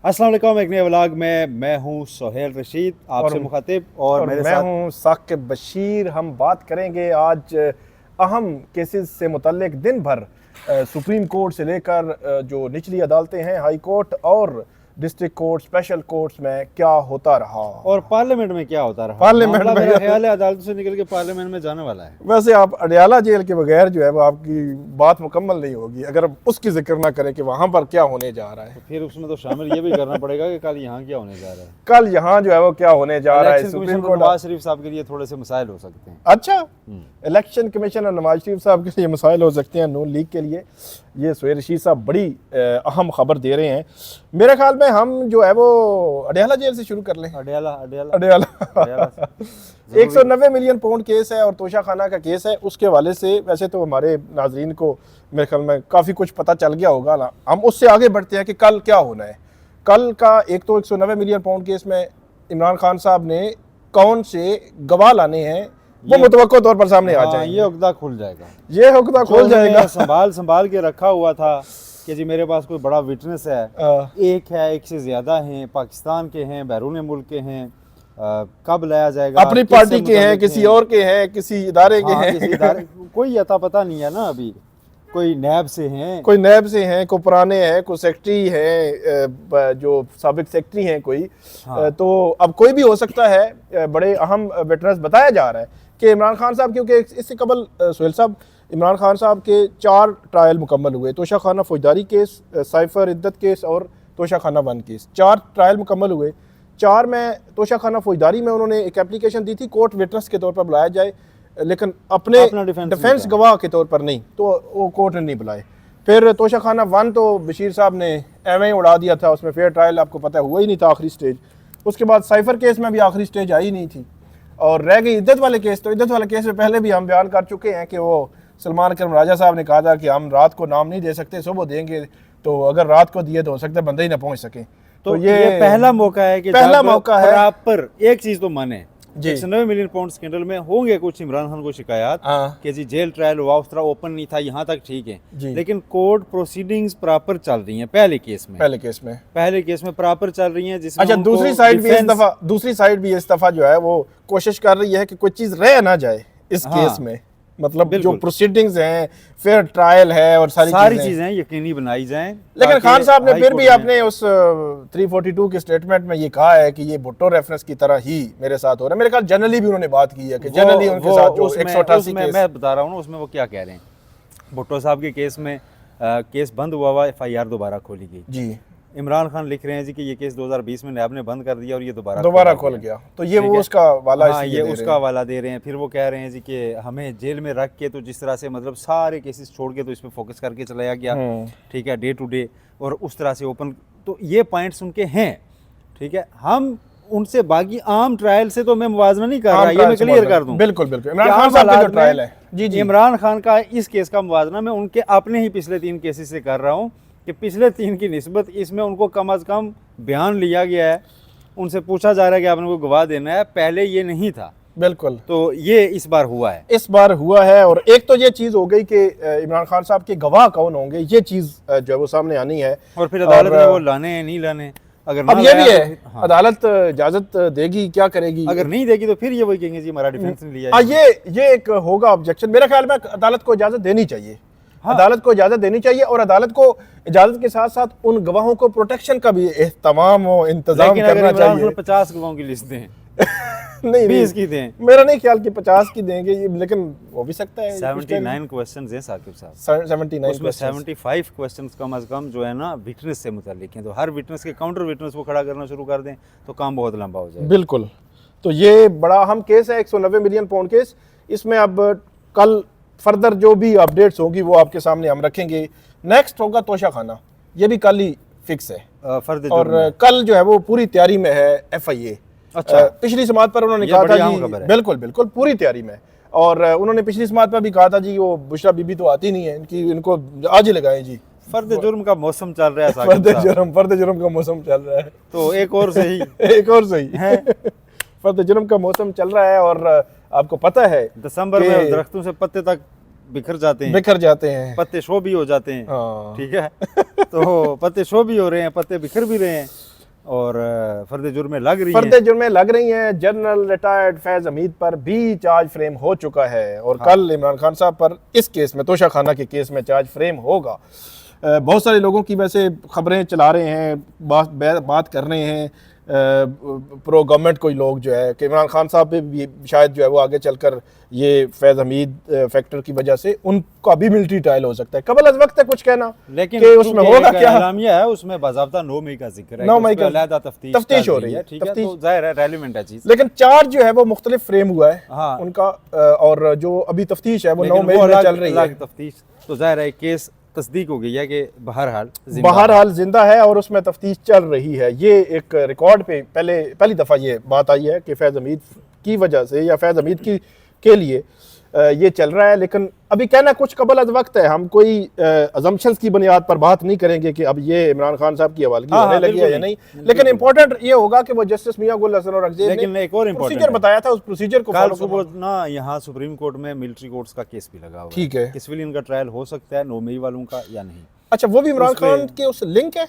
अस्सलाम वालेकुम। एक नए व्लॉग में मैं हूँ सोहेल रशीद आपसे मुखातिब और मेरे मैं साथ हूँ साकिब बशीर। हम बात करेंगे आज अहम केसेस से मुतल्लिक दिन भर सुप्रीम कोर्ट से लेकर जो निचली अदालतें हैं, हाई कोर्ट और डिस्ट्रिक्ट कोर्ट, स्पेशल कोर्ट्स में क्या होता रहा और पार्लियामेंट में क्या होता रहा। पार्लियामेंट मामला में मेरा ख्याल है अदालत से निकल के पार्लियामेंट में जाने वाला है। वैसे आप अडयाला जेल के बगैर जो है वो आपकी बात मुकम्मल नहीं होगी अगर उसकी जिक्र ना करें कि वहाँ पर क्या होने जा रहा है। तो फिर उसमें तो शामिल ये भी करना पड़ेगा कि कल यहाँ क्या होने जा रहा है। कल यहाँ जो है वो क्या होने जा रहा है। Election supreme commission court Nawaz Sharif साहब के लिए थोड़े से मसाइल हो सकते हैं। अच्छा, इलेक्शन कमीशन और नवाज शरीफ साहब के लिए मसाइल हो सकते हैं नून लीग के लिए। ये सोहेल रशीद साहब बड़ी अहम खबर दे रहे हैं। मेरे ख्याल में हम जो है वो अडयाला जेल से शुरू कर लें। अडयाला 190 मिलियन पाउंड केस है और तोशा खाना का केस है। उसके हवाले से वैसे तो हमारे नाजरीन को मेरे ख्याल में काफ़ी कुछ पता चल गया होगा ना। हम उससे आगे बढ़ते हैं कि कल क्या होना है। कल का एक तो 190 मिलियन पाउंड केस में इमरान खान साहब ने कौन से गवाह लाने हैं वो मुतवक्को तौर पर सामने आ जाएंगे। ये उकदा खुल जाएगा, ये हुक्दा खोल जाएगा। संभाल के रखा हुआ था कि जी मेरे पास कोई बड़ा विटनेस है, एक है, एक से ज्यादा हैं, पाकिस्तान के हैं, बैरून मुल्क के हैं, कब लाया जाएगा, अपनी पार्टी के हैं, किसी और के हैं, किसी इदारे के हैं, कोई अता पता नहीं है ना। अभी कोई नैब से हैं, कोई पुराने हैं, कोई सेक्रेटरी हैं, जो साबिक सेक्रेटरी हैं कोई। तो अब कोई भी हो सकता है। बड़े अहम विटनेस बताया जा रहा है कि इमरान खान साहब, क्योंकि इससे कबल सोहेल साहब इमरान खान साहब के 4 ट्रायल मुकम्मल हुए। तोशा खाना फौजदारी केस, साइफर इद्दत केस और तोशा खाना 1 केस, 4 ट्रायल मुकम्मल हुए। 4 में तोशा खाना फौजदारी में उन्होंने एक एप्लीकेशन दी थी कोर्ट विटनेस के तौर पर बुलाया जाए, लेकिन अपने डिफेंस गवाह के तौर पर नहीं, तो वो कोर्ट ने नहीं बुलाए। फिर तोशा खाना 1 तो बशीर साहब ने एवं ही उड़ा दिया था, उसमें फेयर ट्रायल आपको पता है हुआ ही नहीं था आखिरी स्टेज। उसके बाद साइफर केस में भी आखिरी स्टेज आई नहीं थी और रह गई इद्दत वाले केस। तो इद्दत वाले केस में पहले भी हम बयान कर चुके हैं कि वो सलमान करम राजा साहब ने कहा था कि हम रात को नाम नहीं दे सकते, सुबह देंगे, तो अगर रात को दिए तो हो सकता है बंदे ही ना पहुंच सके। तो ये पहला मौका है कि पहला मौका है। पर एक चीज तो माने, 190 मिलियन पाउंड स्कैंडल में होंगे कुछ इमरान खान को शिकायत कि जी जेल ट्रायल हुआ, उस तरह ओपन नहीं था, यहाँ तक ठीक है, लेकिन कोर्ट प्रोसीडिंग्स प्रॉपर चल रही हैं। पहले केस में प्रॉपर चल रही हैं, जिसमें अच्छा दूसरी साइड भी इस दफा जो है वो कोशिश कर रही है कि कोई चीज रह ना जाए इस केस में। मतलब जो प्रोसीडिंग्स हैं, फेयर ट्रायल है और सारी चीजें यकीनी बनाई जाएं। लेकिन खान साहब ने फिर भी अपने उस 342 के स्टेटमेंट में ये कहा है कि ये भुट्टो रेफरेंस की तरह ही मेरे साथ हो रहा है। मेरे ख्याल जनरली भी उन्होंने बात की है कि जनरली उनके साथ जो 188 केस, मैं बता रहा हूँ ना, उसमें वो क्या कह रहे हैं। भुट्टो साहब के केस में केस बंद हुआ, FIR दोबारा खोली गई जी। इमरान खान लिख रहे हैं जी कि ये केस 2020 में नैब ने बंद कर दिया और ये दोबारा खोल गया, तो ये वो उसका वाला, हाँ, ये उसका वाला दे रहे हैं। फिर वो कह रहे हैं जी कि हमें जेल में रख के तो जिस तरह से मतलब सारे केसेस छोड़ के तो इस पे फोकस करके चलाया गया, ठीक है, डे टू डे, और उस तरह से ओपन, तो ये पॉइंट्स उनके हैं, ठीक है। हम उनसे बाकी आम ट्रायल से तो मैं मुवाजना नहीं कर रहा, ये मैं क्लियर कर दूं। बिल्कुल इमरान खान साहब का जो ट्रायल है जी, इमरान खान का इस केस का मुवाजना मैं उनके अपने ही पिछले 3 केसेस से कर रहा हूँ कि पिछले 3 की निस्बत इसमें उनको कम अज़ कम बयान लिया गया है, उनसे पूछा जा रहा है कि आपने को गवाह देना है, पहले ये नहीं था। बिल्कुल, तो ये इस बार हुआ है। और एक तो ये चीज़ हो गई कि इमरान खान साहब के गवाह कौन होंगे, ये चीज़ जो है वो सामने आनी है। और फिर अदालत में वो लाने हैं नहीं लाने, अगर अब ये भी है, हाँ, अदालत इजाजत देगी, क्या करेगी, अगर नहीं देगी तो फिर ये वही कहेंगे जी हमारा डिफेंस नहीं लिया। ये एक होगा ऑब्जेक्शन। मेरे ख्याल में अदालत को इजाजत देनी चाहिए, हाँ। अदालत को इजाजत देनी चाहिए और अदालत को इजाजत के साथ साथ उन गवाहों को प्रोटेक्शन का भी एहतमाम और इंतजाम करना चाहिए। 50 गवाहों की लिस्ट दें नहीं 20 की दें, मेरा नहीं ख्याल कि 50 की देंगे, लेकिन हो भी सकता है। 79 क्वेश्चंस हैं साकिब साहब, 79 उसमें 75 क्वेश्चंस कम अज कम जो है ना विटनेस से मुताल्लिक हैं, तो हर विटनेस के काउंटर विटनेस वो खड़ा करना शुरू कर दें तो काम बहुत लंबा हो जाए। बिल्कुल, तो ये बड़ा अहम केस है 190 मिलियन पाउंड केस। इसमें अब कल फर्दर जो भी अपडेट्स होगी वो आपके सामने हम रखेंगे। नेक्स्ट होगा तोशा खाना, ये भी कल ही फिक्स है और कल जो है वो पूरी तैयारी में है FIA। अच्छा, पिछली समात पर उन्होंने कहा था जी, बिल्कुल पूरी तैयारी में, और उन्होंने पिछली समात पर भी कहा था जी वो बुशरा बीबी तो आती नहीं है, इनको आज ही लगाएं जी। फर्द जुर्म का मौसम चल रहा है, फर्द जुर्म का मौसम चल रहा है, तो एक और सही है फर्द जुर्म का मौसम चल रहा है। और आपको पता है दिसंबर में दरख्तों से पत्ते तक बिखर जाते हैं, पत्ते शो भी हो जाते हैं, ठीक है तो पत्ते शो भी हो रहे हैं, पत्ते बिखर भी रहे हैं। और फर्द जुर्में लग रही हैं। फर्द जुर्में लग रही हैं। जनरल रिटायर्ड फैज़ हमीद पर भी चार्ज फ्रेम हो चुका है और कल इमरान खान साहब पर इस केस में, तोशा खाना के केस में चार्ज फ्रेम होगा। बहुत सारे लोगों की वैसे खबरें चला रहे हैं, बात कर रहे हैं प्रो गवर्नमेंट कोई लोग जो है कि इमरान खान साहब पे भी शायद जो है वो आगे चलकर ये फैज़ हमीद फैक्टर की वजह से उनका भी मिलिट्री ट्रायल हो सकता है। कबल अज वक्त है कुछ कहना, लेकिन कि उसमें होगा क्या? एलामिया है, उसमें बाज़ाब्ता 9 मई का जिक्र है, 9 मई का अलहदा तफ्तीश हो रही है, ठीक है, तो जाहिर है रेलेवेंट है चीज़। लेकिन चार्ज जो है वो मुख्तलिफ फ्रेम हुआ है हाँ। उनका, और जो अभी तफ्तीश है वो 9 मई में चल रही है तफ्तीश। तो जाहिर है केस तस्दीक हो गई है कि बहरहाल जिंदा है और उसमें तफ्तीश चल रही है। ये एक रिकॉर्ड पे पहली दफ़ा ये बात आई है कि फैज़ हमीद की वजह से या फैज़ हमीद के लिए ये चल रहा है। लेकिन अभी कहना कुछ कबल अज़ वक्त है, हम कोई अजम्पशंस की बुनियाद पर बात नहीं करेंगे कि अब ये इमरान खान साहब की हवालगी होने लगी है या नहीं। लेकिन इंपॉर्टेंट ये होगा कि वो जस्टिस मियां गुल हसन और अगजेर ने एक और प्रोसीजर बताया था, उस प्रोसीजर को फॉलो करना। ना यहाँ सुप्रीम कोर्ट में मिलिट्री कोर्ट्स का केस भी लगा हुआ है, ठीक है, कि सिविलियन का ट्रायल हो सकता है 9 मई वालों का या नहीं। अच्छा, वो भी इमरान खान के उस लिंक है,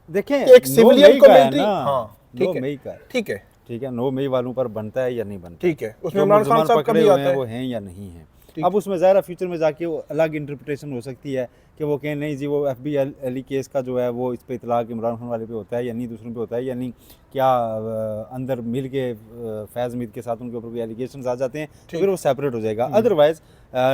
देखें एक सिविलियन को मिलिट्री, हाँ 9 मई का, ठीक है, ठीक है, 9 मई वालों पर बनता है या नहीं बनता, ठीक है, उसमें इमरान खान साहब का भी आता है, वो हैं या नहीं है। अब उसमें ज़रा फ्यूचर में जाके वो अलग इंटरप्रिटेशन हो सकती है कि वो कहें नहीं जी वो FBI केस का जो है वो इस पे इतलाक इमरान खान वाले पे होता है या नहीं, दूसरों पे होता है या नहीं, क्या अंदर मिल के फैज़ हमीद के साथ उनके ऊपर कोई एलिगेशंस आ जाते हैं तो फिर वो सेपरेट हो जाएगा। अदरवाइज़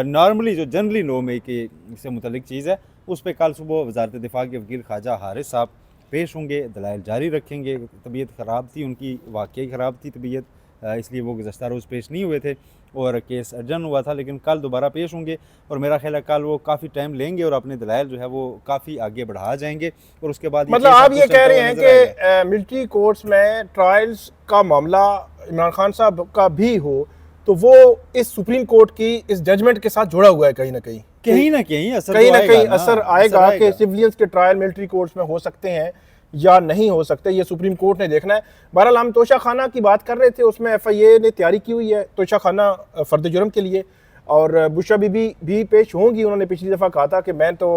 नॉर्मली जो जनरली 9 मई के से मुतल्लिक चीज़ है उस पर कल सुबह वजारत दिफा के वकील ख्वाजा हारिस साहब पेश होंगे, दलाइल जारी रखेंगे। तबीयत ख़राब थी उनकी, वाकई ख़राब थी तबीयत, इसलिए वो गुज़श्ता रोज़ पेश नहीं हुए थे और केस अर्जन हुआ था, लेकिन कल दोबारा पेश होंगे और मेरा ख्याल है कल वो काफ़ी टाइम लेंगे और अपने दलाइल जो है वो काफ़ी आगे बढ़ा जाएंगे और उसके बाद मतलब आप ये कह रहे हैं कि मिलिट्री कोर्ट्स में ट्रायल्स का मामला इमरान खान साहब का भी हो तो वो इस सुप्रीम कोर्ट की इस जजमेंट के साथ जुड़ा हुआ है, कहीं ना कहीं असर आएगा कि सिविलियंस के ट्रायल मिलिट्री कोर्ट्स में हो सकते हैं या नहीं हो सकते, ये सुप्रीम कोर्ट ने देखना है। बहरहाल हम तोशा खाना की बात कर रहे थे, उसमें FIA ने तैयारी की हुई है तोशा खाना फर्द जुर्म के लिए और बुशरा बीबी भी पेश होंगी। उन्होंने पिछली दफ़ा कहा था कि मैं तो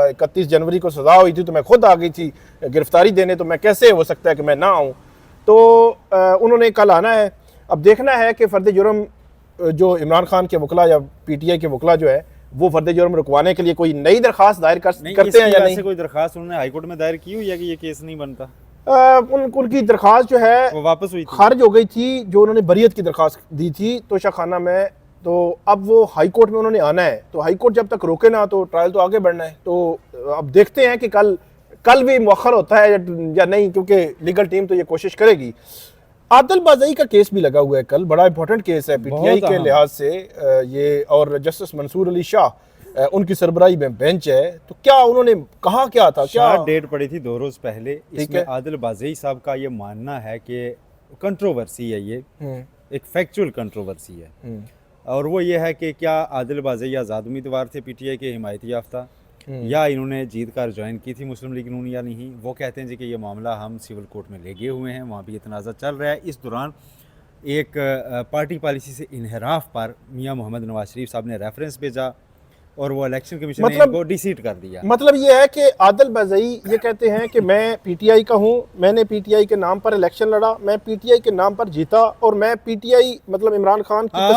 31 जनवरी को सज़ा हुई थी तो मैं खुद आ गई थी गिरफ्तारी देने, तो मैं कैसे हो सकता है कि मैं ना आऊँ। तो उन्होंने कल आना है। अब देखना है कि फर्द जुर्म जो इमरान खान के वकला या PTI के वकला जो है वो फर्द जुर्म रुकवाने के लिए कोई नई दरखास्त दायर करते हैं या नहीं। कोई दरखास्त उन्होंने हाई कोर्ट में दायर की हुई है कि ये केस नहीं बनता, उनकी दरखास्त जो है वो वापस हुई, खारिज हो गई थी, जो उन्होंने बरियत की दरखास्त दी थी तोशा खाना में। तो अब वो हाई कोर्ट में उन्होंने आना है, तो हाई कोर्ट जब तक रोके ना तो ट्रायल तो आगे बढ़ना है। तो अब देखते हैं कि कल भी मुअख्खर होता है या नहीं, क्योंकि लीगल टीम तो ये कोशिश करेगी। आदिल बाज़ई का केस भी लगा हुआ है कल, बड़ा इंपॉर्टेंट केस है PTI के लिहाज से ये, और जस्टिस मंसूर अली शाह उनकी सरबराही में बेंच है। तो क्या उन्होंने कहा क्या था, क्या डेट पड़ी थी 2 रोज पहले, इसमें आदिल बाज़ई साहब का ये मानना है कि कंट्रोवर्सी है, ये एक फैक्चुअल कंट्रोवर्सी है और वो ये है कि क्या आदिल बाज़ई आज़ाद उम्मीदवार थे PTI के हिमायती याफ्ता या इन्होंने जीत कर ज्वाइन की थी मुस्लिम लीग नून या नहीं। वो कहते हैं जी कि ये मामला हम सिविल कोर्ट में ले गए हुए हैं, वहाँ भी ये तनाज़ा चल रहा है। इस दौरान एक पार्टी पॉलिसी से इनहराफ पर मियां मोहम्मद नवाज शरीफ साहब ने रेफरेंस भेजा और वो इलेक्शन कमीशन ने इनको डिसीट कर दिया। मतलब ये है कि आदिल बाज़ई ये कहते हैं कि मैं PTI का हूँ, मैंने PTI के नाम पर इलेक्शन लड़ा, मैं PTI के नाम पर जीता और मैं PTI मतलब इमरान खान की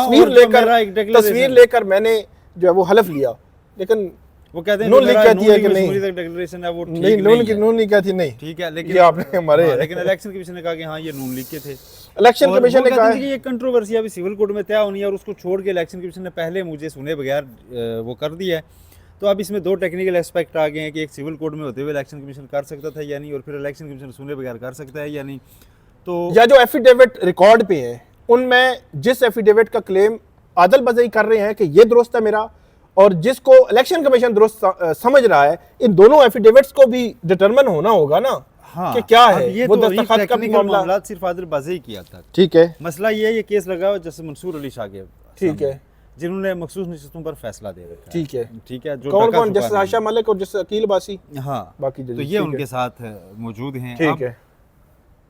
तस्वीर लेकर मैंने जो है वो हलफ लिया। लेकिन वो कहते हैं नून लीग कहती है कि नहीं, डिक्लेरेशन है वो ठीक नहीं, नून लीग कहती नहीं, ठीक है, लेकिन ये आपने हमारे लेकिन इलेक्शन कमीशन ने कहा कि हाँ ये नून लीग के थे। इलेक्शन कमीशन ने कहा कि ये कंट्रोवर्सी अभी सिविल कोर्ट में तय होनी है और उसको छोड़ के इलेक्शन कमीशन ने पहले मुझे सुने बगैर वो कर दिया है। तो अब इसमें 2 टेक्निकल एस्पेक्ट आ गए हैं कि एक सिविल कोर्ट में होते हुए इलेक्शन कमीशन कर सकता था या नहीं, और फिर इलेक्शन कमीशन सुने बगैर कर सकता है या नहीं। तो या जो एफिडेविट रिकॉर्ड पे है उनमें जिस एफिडेविट का क्लेम आदिल बाज़ई कर रहे हैं कि ये दुरुस्त है मेरा, और जिसको इलेक्शन कमीशन दुरुस्त समझ रहा है, इन दोनों एफिडेविट्स को भी डिटरमिन होना होगा ना। हाँ, कि क्या है ये वो तो दस्तखत का मामला सिर्फ आदिल बाज़ई किया था, ठीक है। मसला ये केस लगा हुआ जैसे मंसूर अली शाह के, ठीक है, जिन्होंने मखसूस नशिस्तों पर फैसला दे रखा है, ठीक है, जो कौन जैसे आशा मलिक और जैसे अकील बासी, हाँ बाकी तो ये उनके साथ मौजूद हैं। ठीक है,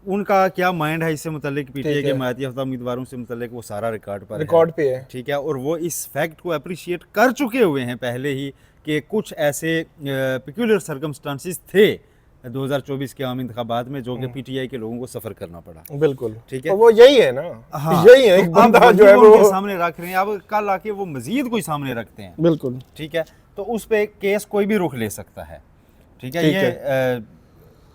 उनका क्या माइंड है इससे मुतल्लिक, PTI के हिमायती याफ्ता उम्मीदवारों से मुतल्लिक वो सारा रिकॉर्ड पे है, ठीक है। और वो इस फैक्ट को अप्रिशिएट कर चुके हुए हैं पहले ही कि कुछ ऐसे पेक्यूलियर सर्कमस्टांसिस थे 2024 के आम इंतखाबात में, जो कि पीटीआई के लोगों को सफ़र करना पड़ा। बिल्कुल ठीक है, तो वो यही है ना। हाँ, यही है, एक तो बंदा अब जो है उनके वो सामने रख रहे हैं, अब कल आके वो मजीद कोई सामने रखते हैं। बिल्कुल ठीक है, तो उस पे केस कोई भी रुख ले सकता है। ठीक है, ठीक ये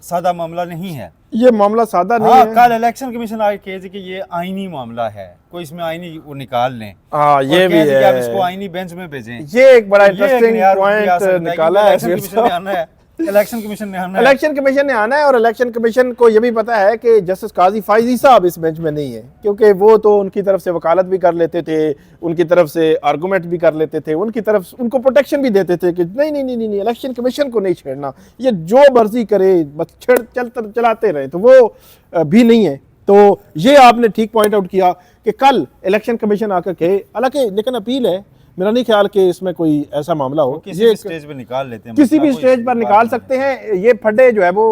सादा मामला नहीं है। ये मामला सादा नहीं हाँ, है। कल इलेक्शन कमीशन आगे कहे कि ये आईनी मामला है, कोई इसमें आईनी वो निकाल लें। हाँ, ये भी कि आप है, इसको आईनी बेंच में भेजें। ये एक बड़ा तो ये एक इंटरेस्टिंग नया रुख भी आ सकता पॉइंट है, निकाला क्योंकि है इलेक्शन कमीशन ने आना है, इलेक्शन कमीशन ने आना है। इलेक्शन कमीशन ने आना है, और इलेक्शन कमीशन को ये भी पता है कि जस्टिस काजी फाइजी साहब इस बेंच में नहीं है, क्योंकि वो तो उनकी तरफ से वकालत भी कर लेते थे, उनकी तरफ से आर्गूमेंट भी कर लेते थे, उनकी तरफ उनको प्रोटेक्शन भी देते थे कि नहीं नहीं नहीं नहीं, नहीं इलेक्शन कमीशन को नहीं छेड़ना, ये जो मर्जी करे बस चलाते रहे, तो वो भी नहीं है। तो ये आपने ठीक पॉइंट आउट किया कि कल इलेक्शन कमीशन आकर के, हालांकि लेकिन अपील है, मेरा नहीं ख्याल कि इसमें कोई ऐसा मामला हो, किसी भी स्टेज पे निकाल लेते हैं, किसी भी स्टेज पर निकाल सकते हैं। ये फड्डे जो है वो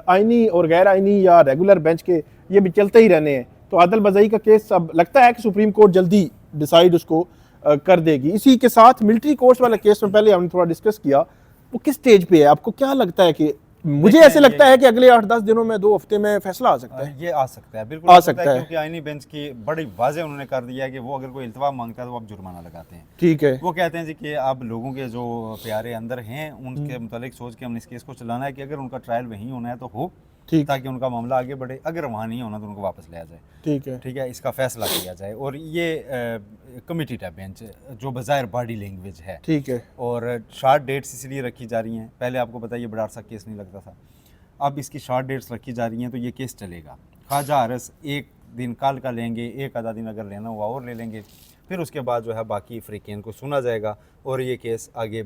आईनी और गैर आईनी या रेगुलर बेंच के, ये भी चलते ही रहने हैं। तो आदल बज़ई का केस अब लगता है कि सुप्रीम कोर्ट जल्दी डिसाइड उसको कर देगी। इसी के साथ मिलिट्री कोर्ट्स वाले केस में पहले हमने थोड़ा डिस्कस किया, वो किस स्टेज पे है, आपको क्या लगता है? कि मुझे ऐसे लगता है कि अगले 8-10 दिनों में, 2 हफ्ते में फैसला आ सकता है। ये आ सकता है, बिल्कुल आ सकता है, क्योंकि आईनी बेंच की बड़ी वाज़ेह उन्होंने कर दिया है कि वो अगर कोई इल्तवा मांगता है तो आप जुर्माना लगाते हैं। ठीक है, वो कहते हैं जी कि आप लोगों के जो प्यारे अंदर हैं उनके मुतालिक सोच के हमने इस केस को चलाना है कि अगर उनका ट्रायल वहीं होना है तो हो, ठीक, ताकि उनका मामला आगे बढ़े, अगर वहाँ नहीं होना तो उनको वापस लिया जाए। ठीक है, ठीक है, इसका फैसला किया जाए। और ये कमिटी टाइप बेंच जो बज़ाहिर बॉडी लैंग्वेज है, ठीक है, और शॉर्ट डेट्स इसलिए रखी जा रही हैं। पहले आपको बताइए बड़ार सा केस नहीं लगता था, अब इसकी शॉर्ट डेट्स रखी जा रही हैं, तो ये केस चलेगा। ख्वाजा हारिस एक दिन कल का लेंगे, एक आधा दिन अगर लेना हुआ और ले लेंगे, फिर उसके बाद जो है बाकी अफ्रीकन को सुना जाएगा और ये केस आगे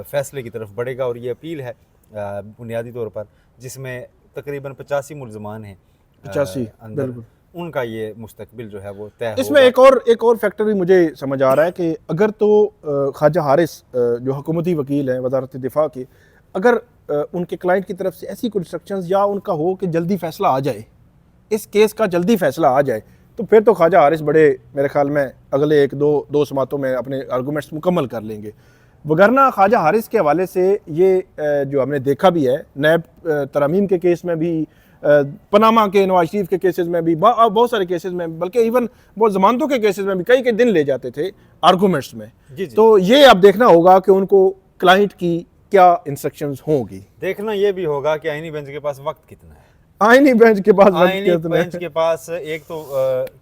फैसले की तरफ बढ़ेगा। और ये अपील है बुनियादी तौर पर, जिसमें तकरीबन 85 मुल्ज़मान हैं 85 अंदर, उनका ये मुस्तकबिल जो है वो तय होगा। इसमें एक और फैक्टर भी मुझे समझ आ रहा है कि अगर तो ख्वाजा हारिस जो हुकूमती वकील हैं वजारत दिफा के, अगर उनके क्लाइंट की तरफ से ऐसी कोई इंस्ट्रक्शंस या उनका हो कि जल्दी फैसला आ जाए, इस केस का जल्दी फैसला आ जाए, तो फिर तो ख्वाजा हारिस बड़े मेरे ख्याल में अगले 1-2 समातों में अपने आर्गूमेंट्स मुकम्मल कर लेंगे। वगरना ख्वाजा हारिस के हवाले से ये जो हमने देखा भी है, नैब तरमीम के केस में भी, पनामा के नवाज शरीफ के केसेस में भी, बहुत सारे केसेस में, बल्कि इवन बहुत जमानतों के केसेस में भी कई दिन ले जाते थे आर्गूमेंट्स में। तो ये अब देखना होगा कि उनको क्लाइंट की क्या इंस्ट्रक्शंस होंगी। देखना ये भी होगा कि आईनी बेंच के पास वक्त कितना है। आईनी बेंच के पास आईनी बेंच के पास एक तो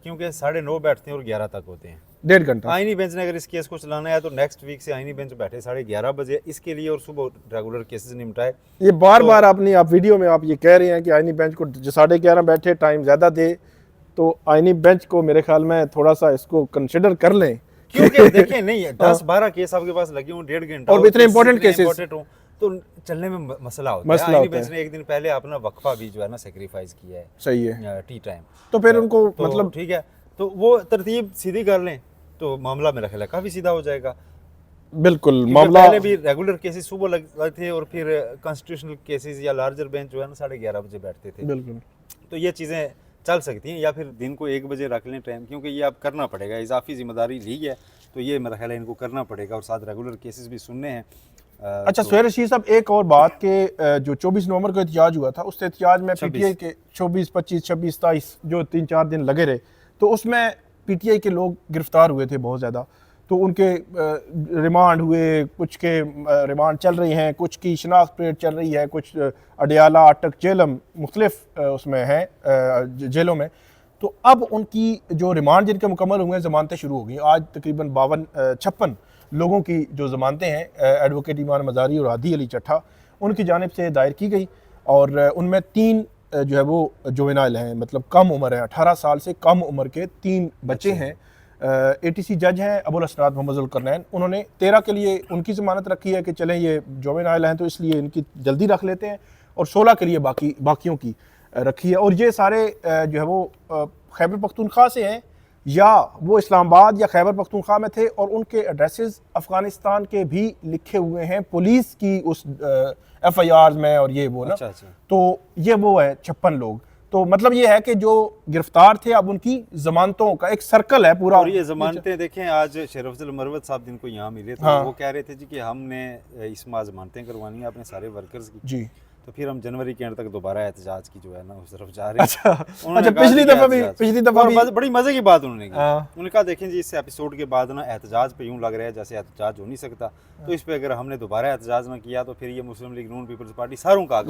क्योंकि 9:30 बैठते हैं और 11 तक होते हैं, 1.5 घंटा। आईनी बेंच ने अगर इस केस को चलाना है तो नेक्स्ट वीक से आईनी बेंच बैठे 11:30 बजे इसके लिए, और सुबह रेगुलर केसेस निपटाए। ये बार आप वीडियो में आप ये कह रहे हैं कि आईनी बेंच को 11:30 बैठे, टाइम ज़्यादा दे, तो आईनी बेंच को मेरे ख्याल में थोड़ा सा इसको कंसिडर कर लें, क्योंकि देखिए नहीं 10-12 केस आपके पास लगे हों 1.5 घंटा, और इतने इंपॉर्टेंट केसेस हो तो चलने में मसला होता है। आईनी बेंच ने एक दिन पहले अपना वक्फा भी जो है ना सेक्रीफाइस किया है, सही है, टी टाइम, तो फिर उनको मतलब ठीक है, तो वो तरतीब सीधी कर लें तो मामला मेरा ख्याल है काफ़ी सीधा हो जाएगा। बिल्कुल, मामला पहले भी रेगुलर केसेस सुबह लगते थे और फिर कॉन्स्टिट्यूशनल केसेस या लार्जर बेंच जो है ना 11:30 बजे बैठते थे। बिल्कुल, तो ये चीज़ें चल सकती हैं, या फिर दिन को 1 बजे रख लें टाइम, क्योंकि ये अब करना पड़ेगा, इजाफी जिम्मेदारी ली है तो ये मेरा ख्याल है इनको करना पड़ेगा, और साथ रेगुलर केसेस भी सुनने हैं। अच्छा सुहेल रशीद साहब, एक और बात के जो 24 नवंबर को एहतजाज हुआ था, उस एहतजाज में पीटीआई के 24, 25, 26, 27 जो 3-4 दिन लगे रहे, तो उसमें पीटीआई के लोग गिरफ्तार हुए थे बहुत ज़्यादा, तो उनके रिमांड हुए, कुछ के रिमांड चल रही हैं, कुछ की शनाख्त परेड चल रही है, कुछ अडियाला, अटक, जेलम मुख्तलिफ उसमें हैं जेलों में। तो अब उनकी जो रिमांड जिनके मुकम्मल हुए हैं, ज़मानतें शुरू हो गई। आज तकरीबन 56 लोगों की जो ज़मानतें हैं, एडवोकेट ईमान मज़ारी और हादी अली चट्ठा, उनकी जानिब से दायर की गई, और उनमें 3 जो है वो जुवेनाइल हैं, मतलब कम उम्र है, 18 साल से कम उम्र के 3 बच्चे हैं। एटीसी जज हैं अबुल असरात मोहम्मद ज़ुल्करनैन, उन्होंने 13 के लिए उनकी ज़मानत रखी है कि चलें ये जुवेनाइल हैं तो इसलिए इनकी जल्दी रख लेते हैं, और 16 के लिए बाकियों की रखी है। और ये सारे जो है वो खैबर पख्तूनख्वा से हैं, या वो इस्लामाबाद या खैबर पख्तूनख्वा में थे, और उनके एड्रेसेस अफ़गानिस्तान के भी लिखे हुए हैं पुलिस की उस FIRs में, और ये वो ना। अच्छा। तो ये वो है 56 लोग। तो मतलब ये है कि जो गिरफ्तार थे अब उनकी जमानतों का एक सर्कल है पूरा। और ये जमानतें देखें, आज शेर अफजल मरवत साहब जिनको यहाँ मिले थे, हाँ। वो कह रहे थे जी कि हमने इस माह जमानतें करवानी है अपने सारे वर्कर्स की। जी। तो फिर हम जनवरी के एंड तक दोबारा एहतजाज की जो है ना उस तरफ जा रहे हैं। अच्छा पिछली दफा भी बड़ी मजे की बात उन्होंने की। उन्होंने कहा देखें जी, इस एपिसोड के बाद ना एहतजाज पे यूं लग रहा है जैसे एहतजाज हो नहीं सकता, तो इस पे अगर हमने दोबारा एहतजाज ना किया तो फिर ये मुस्लिम लीग नून पीपल्स पार्टी सारों का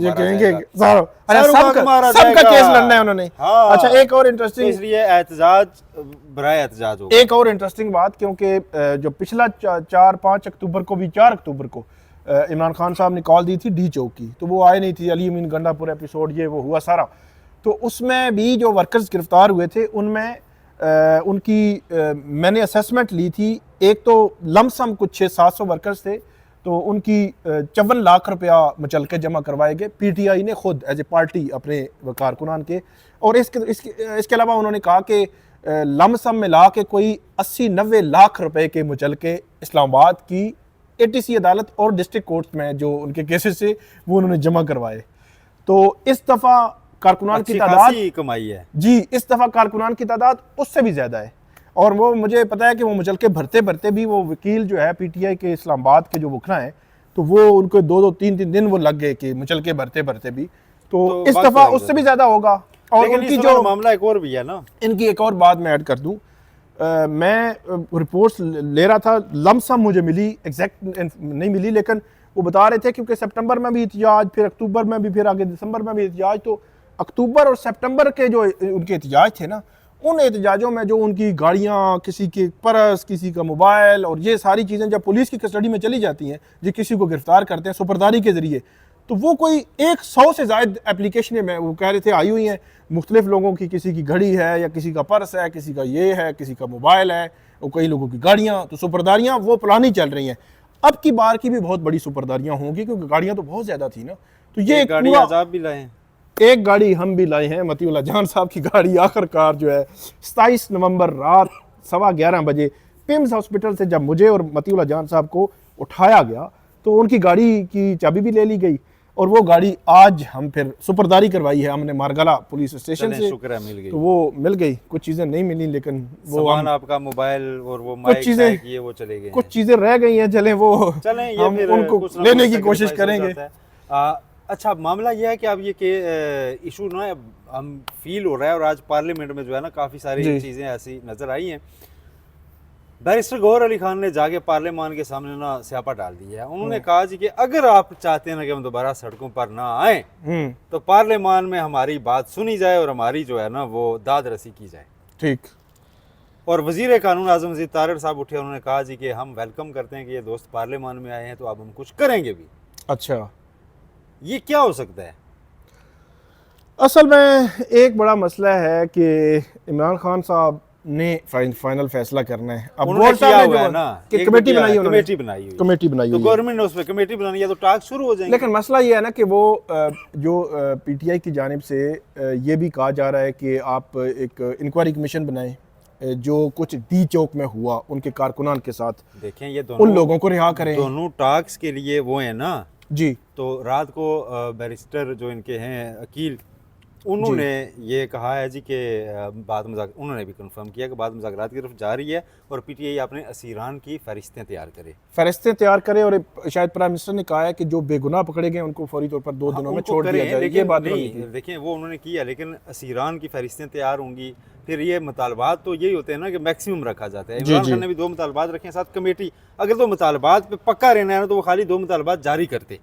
सबका केस लड़ना है उन्होंने। अच्छा एक और इंटरेस्टिंग, इसलिए एहतजाज बराए एहतजाज हो। एक और इंटरेस्टिंग बात, क्योंकि जो पिछला 4-5 अक्टूबर को भी 4 अक्टूबर को इमरान खान साहब ने कॉल दी थी डी चौक की, तो वो आए नहीं थी। अली अमीन गंडापुर एपिसोड ये वो हुआ सारा, तो उसमें भी जो वर्कर्स गिरफ्तार हुए थे उनमें उनकी मैंने असेसमेंट ली थी। एक तो लमसम कुछ 600-700 वर्कर्स थे, तो उनकी 54 लाख रुपया मचल के जमा करवाए गए पीटीआई ने खुद एज ए पार्टी अपने कारकुनान के। और इसके अलावा उन्होंने कहा कि लमसम मिला के कोई 80-90 लाख रुपए के मुचल के इस्लामाबाद की एटीसी अदालत और डिस्ट्रिक्ट कोर्ट में जो उनके केसेस से वो उन्होंने जमा करवाए। तो इस दफ़ा कारकुनान की तादाद कमाई है जी, इस दफ़ा कारकुनान की तादाद उससे भी ज़्यादा है। और वो मुझे पता है कि वो मुचल के भरते भरते भी वो वकील जो है पीटीआई के इस्लामाबाद के जो वकला हैं, तो वो उनको 2-2 3-3 दिन वो लग गए कि मुचल के भरते भरते भी। तो इस दफ़ा उससे भी ज़्यादा होगा। और उनकी जो मामला एक और भी है ना, इनकी एक और बात मैं ऐड कर दूं, मैं रिपोर्ट्स ले रहा था, लमसम मुझे मिली, एग्जैक्ट नहीं मिली, लेकिन वो बता रहे थे क्योंकि सितंबर में भी एहतजाज, फिर अक्टूबर में भी, फिर आगे दिसंबर में भी एहतजाज, तो अक्टूबर और सितंबर के जो उनके एहतजाज थे ना, उन एहतजाजों में जो उनकी गाड़ियाँ, किसी के पर्स, किसी का मोबाइल और ये सारी चीज़ें जब पुलिस की कस्टडी में चली जाती हैं, जो किसी को गिरफ्तार करते हैं सुपरदारी के ज़रिए, तो वो कोई 100 से ज़ायद एप्लीकेशनें में वो कह रहे थे आई हुई हैं मुख्तलिफ लोगों की। किसी की घड़ी है, या किसी का पर्स है, किसी का ये है, किसी का मोबाइल है, और कई लोगों की गाड़ियाँ। तो सुपरदारियाँ वो पुरानी चल रही हैं। अब की बार की भी बहुत बड़ी सुपरदारियाँ होंगी, क्योंकि गाड़ियाँ तो बहुत ज़्यादा थी ना। तो ये एक गाड़ी आप भी लाए हैं, एक गाड़ी हम भी लाए हैं, मतीउल्लाह जान साहब की गाड़ी। आखिरकार जो है 27 नवंबर रात 11:15 बजे पिम्स हॉस्पिटल से जब मुझे और मतीउल्लाह जान साहब को उठाया गया, तो उनकी गाड़ी की चाबी भी ले ली गई, और वो गाड़ी आज हम फिर सुपरदारी करवाई है हमने मारगला पुलिस स्टेशन से। शुक्र है मिल गई। तो वो मिल गई, कुछ चीज़ें नहीं मिली, लेकिन वो आपका मोबाइल और वो माइक चीज़ें वो चले गए, कुछ चीज़ें रह गई हैं। चलें वो हम उनको लेने की कोशिश करेंगे। अच्छा मामला यह है कि अब ये के इशू ना हम फील हो रहा है, और आज पार्लियामेंट में जो है ना काफ़ी सारी चीज़ें ऐसी नज़र आई हैं। बैरिस्टर गौहर अली खान ने जाके पार्लियामान के सामने ना स्यापा डाल दिया है। उन्होंने कहा जी कि अगर आप चाहते हैं ना कि हम दोबारा सड़कों पर ना आए, तो पार्लियामान में हमारी बात सुनी जाए और हमारी जो है ना वो दाद रसी की जाए। ठीक। और वजीर कानून आज़म मजीद तारिर साहब उठे, उन्होंने कहा जी कि हम वेलकम करते हैं कि ये दोस्त पार्लियामान में आए हैं, तो अब हम कुछ करेंगे भी। अच्छा, ये क्या हो सकता है? असल में एक बड़ा मसला है कि इमरान खान साहब ने फाइनल फैसला करना है। अब किया हुआ है ना कि कमेटी बनाई हुई, कमेटी बनाई हुई, तो गवर्नमेंट ने उस पे कमेटी बनानी है, तो टास्क शुरू हो जाएंगे। लेकिन मसला ये है ना कि वो जो पीटीआई की जानिब से ये भी कहा जा रहा है कि आप एक इंक्वायरी कमीशन बनाएं, जो कुछ डी चौक में हुआ उनके कारकुनान के साथ। देखें ये दोनों, उन लोगों को रिहा करें। दोनों टास्क के लिए वो है ना जी। तो रात को बैरिस्टर जो इनके हैं अकील, उन्होंने ये कहा है जी कि बाद मज़ाक, उन्होंने भी कंफर्म किया कि बाद मुज़ाकरात की तरफ जा रही है, और पीटीआई अपने असीरान की फहरिस्तें तैयार करे। और शायद प्राइम मिनिस्टर ने कहा है कि जो बेगुनाह पकड़े गए उनको फौरी तौर पर 2 दिनों में छोड़ दिया जाए। ये बात नहीं, देखें वो उन्होंने किया, लेकिन असीरान की फहरिस्तें तैयार होंगी। फिर ये मुतालबात तो यही होते हैं ना कि मैक्सिमम रखा जाता है। इमरान खान ने भी 2 मुतालबात रखे हैं, साथ कमेटी। अगर 2 मुतालबात पे पक्का रहना है ना, तो वो खाली 2 मुतालबात जारी करते,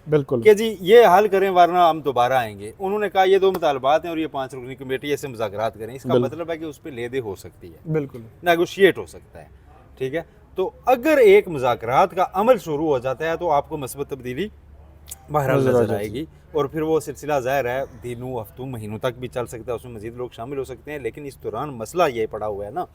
बिल्कुल कि जी ये हल करें वरना हम दोबारा आएंगे। उन्होंने कहा ये 2 मुतालबात हैं और ये 5 रुकनी कमेटी, ऐसे मुज़ाकरात करें। इसका मतलब है कि उस पर ले-दे हो सकती है, बिल्कुल नेगोशिएट हो सकता है। ठीक है, तो अगर एक मुज़ाकरात का अमल शुरू हो जाता है तो आपको मस्बत तब्दीली बहरहाल नजर आएगी, और फिर वो सिलसिला ज़ाहिर है दिनों, हफ्तों, महीनों तक भी चल सकता है, उसमें मज़ीद लोग शामिल हो सकते हैं। लेकिन इस दौरान मसला ये पड़ा हुआ है ना,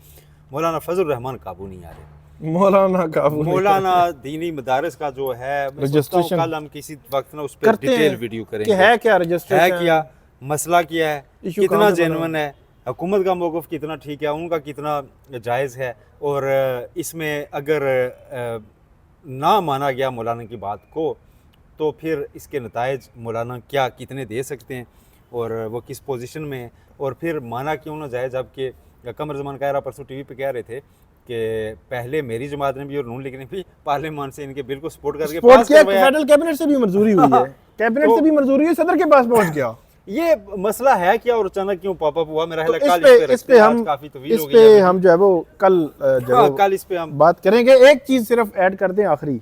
मौलाना फजल रहमान काबू नहीं आ रहे। मौलाना दीनी मदारिस का जो है रजिस्ट्रेशन, कल हम किसी वक्त ना उस पर डिटेल वीडियो करेंगे, है क्या रजिस्ट्रेशन, है क्या मसला, क्या है, कितना जेन्युइन है, हुकूमत का मौक़िफ़ कितना ठीक है, उनका कितना जायज़ है, और इसमें अगर ना माना गया मौलाना की बात को, तो फिर इसके नताइज मौलाना क्या कितने दे सकते हैं, और वो किस पोजीशन में है, और फिर माना क्यों ना जाए। जबकि कमर ज़मान कायरा परसों टीवी पे कह रहे थे कि पहले मेरी जमात ने भी और नून लीग ने भी पार्लियामान से इनके बिल को सपोर्ट करके स्पोर्ट पास किया, करवाया। फेडरल कैबिनेट से भी मंजूरी हुई है, कैबिनेट तो- से भी मंजूरी हुई, सदर के पास पहुंच गया। ये मसला है क्या और अचानक क्यों पॉपअप हुआ? मेरा तो ख्याल है कल इस पे हम काफी तवील इस हो पे गया। हम जो है वो कल जो हाँ, है वो कल इस पे हम बात करेंगे। एक चीज़ सिर्फ ऐड कर दें आखिरी,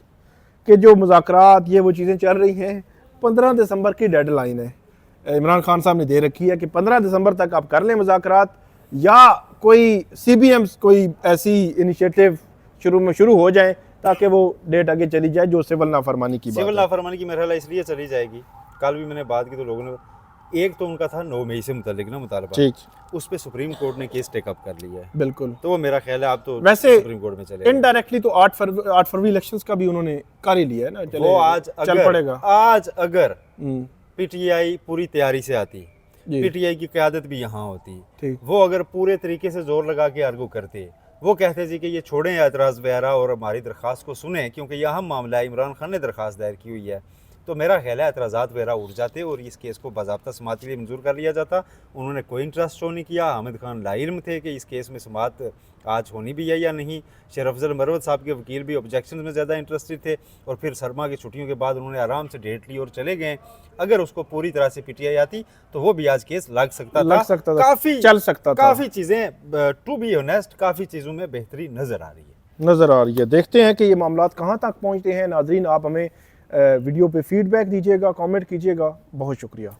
कि जो मुज़ाकरात ये वो चीज़ें चल रही हैं, 15 दिसंबर की डेडलाइन है, इमरान खान साहब ने दे रखी है कि 15 दिसंबर तक आप कर लें मुज़ाकरात, या कोई CBMs कोई ऐसी इनिशिएटिव शुरू हो जाए ताकि वो डेट आगे चली जाए जो सिविल नाफरमानी की बात सिविल है। नाफरमानी की मेरा ख्याल है इसलिए चली जाएगी। कल भी मैंने बात की तो लोगों ने, एक तो उनका था 9 मई से मुतालिक ना मुतालबा, ठीक, उस पे सुप्रीम कोर्ट ने केस टेकअप कर लिया है, बिल्कुल। तो वो मेरा ख्याल है आप तो वैसे सुप्रीम कोर्ट में चले इनडायरेक्टली तो 8 फरवरी इलेक्शंस का भी उन्होंने कर ही लिया है ना, वो आज चल पड़ेगा। आज अगर हम्म, PTI पूरी तैयारी से आती, जी। PTI की क़यादत भी यहाँ होती, ठीक, वो अगर पूरे तरीके से जोर लगा के आर्गू करते, वो कहते जी कि ये छोड़ें एतराज़ वगैरह और हमारी दरख्वास्त को सुने, क्योंकि यह अहम मामला है, इमरान खान ने दरख्वास्त दायर की हुई है, तो मेरा ख्याल है एतराज़ात वगैरह उठ जाते और इस केस को बाज़ाब्ता समात के लिए मंजूर कर लिया जाता। उन्होंने कोई इंटरेस्ट शो नहीं किया। हामिद खान लाइल्म थे कि इस केस में समात आज होनी भी है या नहीं। शेर अफजल मरवत साहब के वकील भी ऑब्जेक्शन में ज़्यादा इंटरेस्टेड थे, और फिर सरमा की छुट्टियों के बाद उन्होंने आराम से डेट ली और चले गए। अगर उसको पूरी तरह से PTI आती तो वो भी आज केस लग सकता था, काफ़ी चल सकता था, काफ़ी चीज़ें टू बी ऑनेस्ट काफ़ी चीज़ों में बेहतरी नज़र आ रही है। नज़र आ रही है। देखते हैं कि ये मामलात कहाँ तक पहुँचते हैं। नाजरीन, आप हमें वीडियो पे फीडबैक दीजिएगा, कमेंट कीजिएगा। बहुत शुक्रिया।